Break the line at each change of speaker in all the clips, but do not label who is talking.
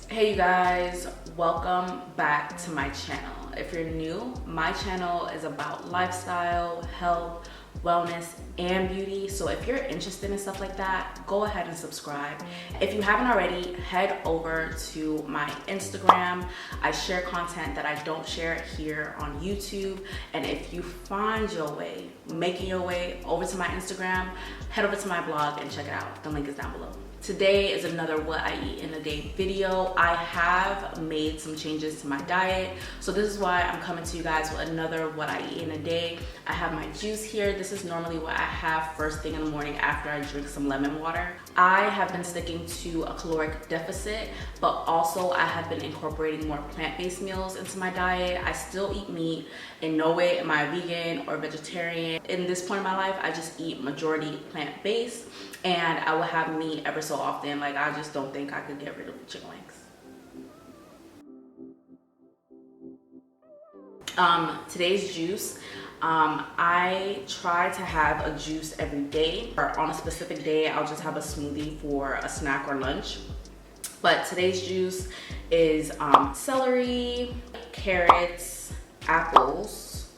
Hey you guys, welcome back to my channel. If you're new, my channel is about lifestyle, health, wellness, and beauty. So if you're interested in stuff like that, go ahead and subscribe. If you haven't already, head over to my Instagram. I share content that I don't share here on YouTube. And if you find your way, making your way over to my Instagram, head over to my blog and check it out. The link is down below. Today is another what I eat in a day video. I have made some changes to my diet. So this is why I'm coming to you guys with another what I eat in a day. I have my juice here. This is normally what I have first thing in the morning after I drink some lemon water. I have been sticking to a caloric deficit, but also I have been incorporating more plant-based meals into my diet. I still eat meat. In no way am I vegan or vegetarian. In this point in my life, I just eat majority plant-based, and I will have meat ever so often. Like, I just don't think I could get rid of the chicken wings. Today's juice, I try to have a juice every day, or on a specific day I'll just have a smoothie for a snack or lunch. But today's juice is celery, carrots, apples,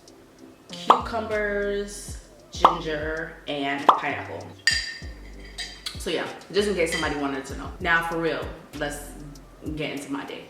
cucumbers, ginger, and pineapple. So yeah, just in case somebody wanted to know. Now for real, let's get into my day.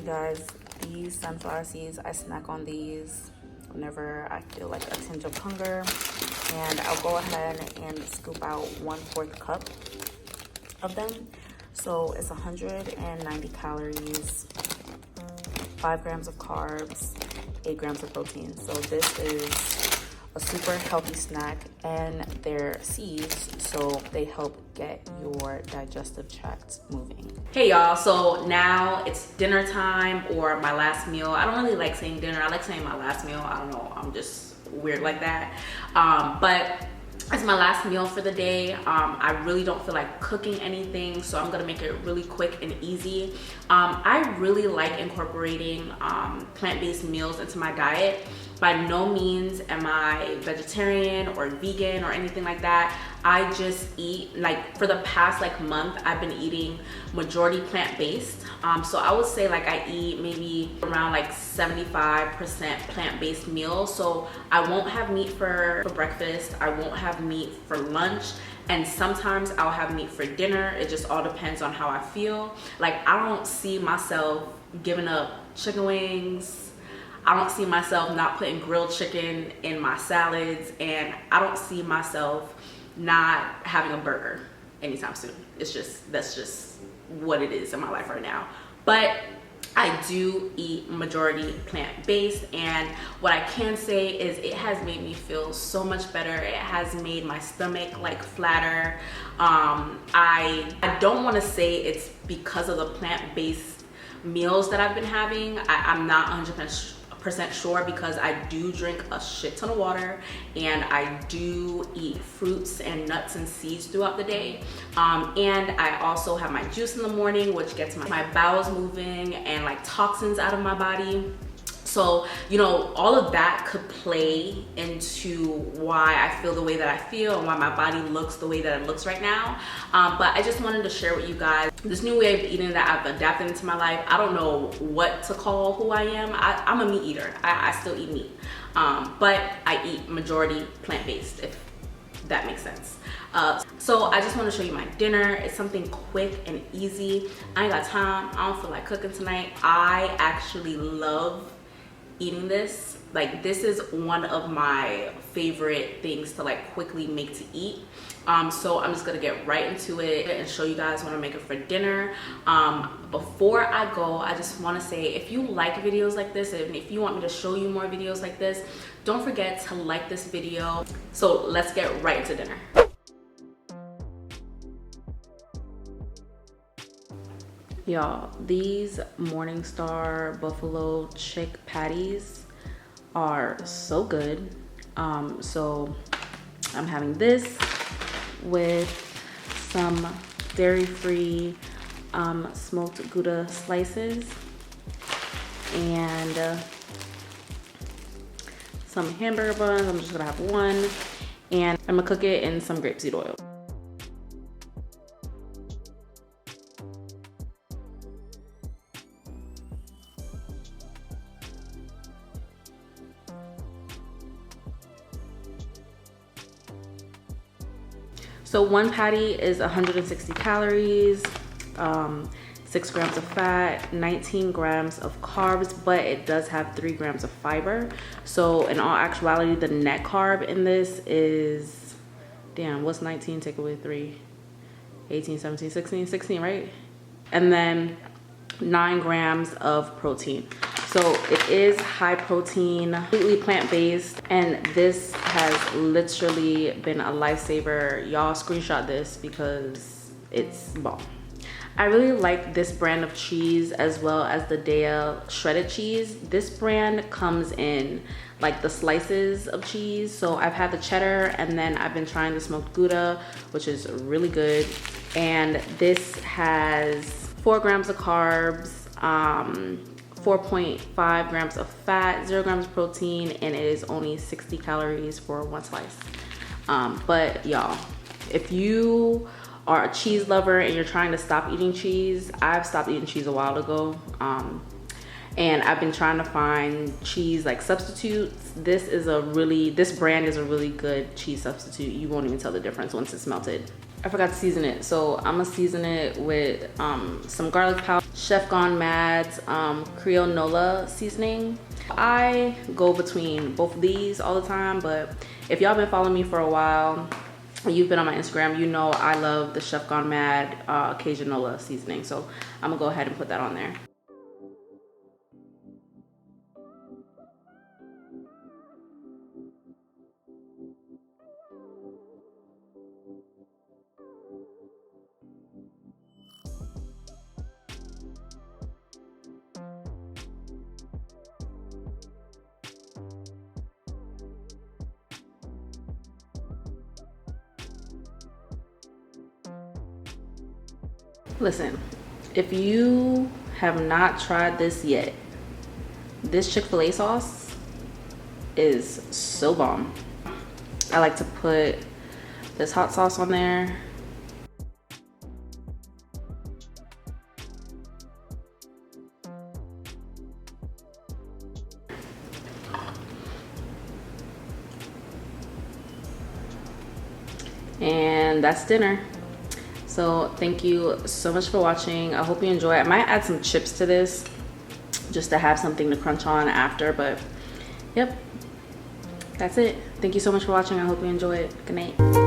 Guys, these sunflower seeds, I snack on these whenever I feel like a tinge of hunger, and I'll go ahead and scoop out 1/4 cup of them. So it's 190 calories, 5 grams of carbs, 8 grams of protein. So this is a super healthy snack, and they're seeds, so they help get your digestive tract moving. Hey y'all, so now it's dinner time, or my last meal. I don't really like saying dinner, I like saying my last meal. I don't know, I'm just weird like that. But it's my last meal for the day. I really don't feel like cooking anything, so I'm gonna make it really quick and easy. I really like incorporating plant-based meals into my diet. By no means am I vegetarian or vegan or anything like that. I just eat, like for the past like month, I've been eating majority plant-based. So I would say like I eat maybe around like 75% plant-based meals. So I won't have meat for breakfast, I won't have meat for lunch, and sometimes I'll have meat for dinner. It just all depends on how I feel. Like I don't see myself giving up chicken wings. I don't see myself not putting grilled chicken in my salads, and I don't see myself not having a burger anytime soon. It's just, that's just what it is in my life right now. But I do eat majority plant-based, and what I can say is it has made me feel so much better. It has made my stomach like flatter. I don't want to say it's because of the plant-based meals that I've been having. I'm not 100% sure, because I do drink a shit ton of water and I do eat fruits and nuts and seeds throughout the day, and I also have my juice in the morning, which gets my bowels moving and like toxins out of my body. So, you know, all of that could play into why I feel the way that I feel and why my body looks the way that it looks right now. But I just wanted to share with you guys this new way of eating that I've adapted into my life. I don't know what to call who I am. I'm a meat eater. I still eat meat. But I eat majority plant-based, if that makes sense. So I just want to show you my dinner. It's something quick and easy. I ain't got time. I don't feel like cooking tonight. I actually love eating this. Like, this is one of my favorite things to like quickly make to eat. So I'm just gonna get right into it and show you guys what I'm making for dinner. Before I go, I just want to say, if you like videos like this and if you want me to show you more videos like this, don't forget to like this video. So let's get right into dinner. Y'all, these Morningstar buffalo chick patties are so good. So I'm having this with some dairy-free smoked Gouda slices and some hamburger buns. I'm just gonna have one, and I'm gonna cook it in some grapeseed oil. So one patty is 160 calories, 6 grams of fat, 19 grams of carbs, but it does have 3 grams of fiber. So in all actuality, the net carb in this is, damn, what's 19 take away 3? 18, 17, 16, right? And then 9 grams of protein. So it is high protein, completely plant-based, and this has literally been a lifesaver. Y'all screenshot this because it's bomb. I really like this brand of cheese as well as the Dale shredded cheese. This brand comes in like the slices of cheese. So I've had the cheddar, and then I've been trying the smoked Gouda, which is really good. And this has 4 grams of carbs, 4.5 grams of fat, 0 grams of protein, and it is only 60 calories for one slice. But y'all, if you are a cheese lover and you're trying to stop eating cheese, I've stopped eating cheese a while ago. And I've been trying to find cheese like substitutes. This brand is a really good cheese substitute. You won't even tell the difference once it's melted. I forgot to season it, so I'm gonna season it with some garlic powder, Chef Gone Mad's Creole Nola seasoning. I go between both of these all the time, but if y'all been following me for a while, you've been on my Instagram, you know I love the Chef Gone Mad Cajun Nola seasoning. So I'm gonna go ahead and put that on there. Listen, if you have not tried this yet, this Chick-fil-A sauce is so bomb. I like to put this hot sauce on there. And that's dinner. So thank you so much for watching. I hope you enjoy. I might add some chips to this just to have something to crunch on after, but yep, that's it. Thank you so much for watching. I hope you enjoy it. Good night.